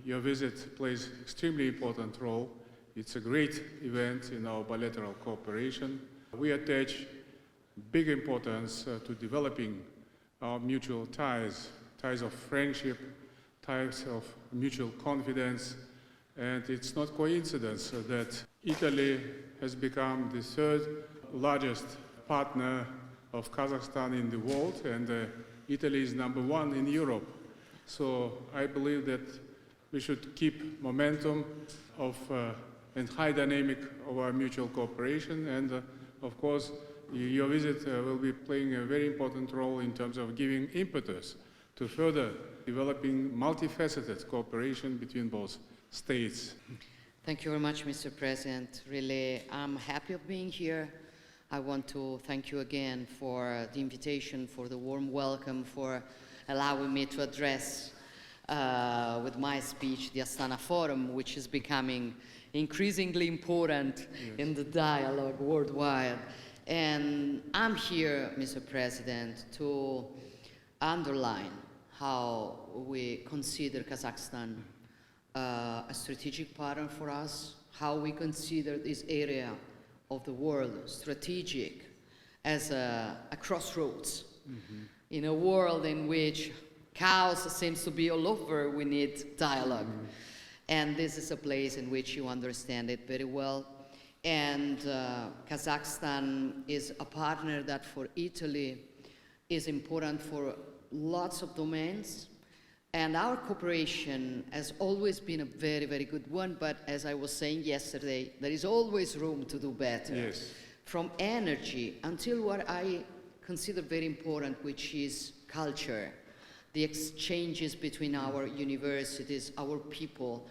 Your visit plays extremely important role. It's a great event in our bilateral cooperation. We attach big importance to developing our mutual ties, ties of friendship, ties of mutual confidence. And it's not coincidence that Italy has become the third largest partner of Kazakhstan in the world, and Italy is #1 in Europe. So I believe that we should keep momentum of and high dynamic of our mutual cooperation, and of course your visit will be playing a very important role in terms of giving impetus to further developing multifaceted cooperation between both states. Thank you very much, Mr. President. Really, I'm happy of being here. I want to thank you again for the invitation, for the warm welcome, for allowing me to address with my speech the Astana Forum, which is becoming increasingly important in the dialogue worldwide. And I'm here, Mr. President, to underline how we consider Kazakhstan a strategic partner for us, how we consider this area of the world strategic as a crossroads. In a world in which chaos seems to be all over, we need dialogue. And this is a place in which you understand it very well. And Kazakhstan is a partner that for Italy is important for lots of domains. And our cooperation has always been a very, very good one, but as I was saying yesterday, there is always room to do better. Yes. From energy until what I consider very important, which is culture, the exchanges between our universities, our people,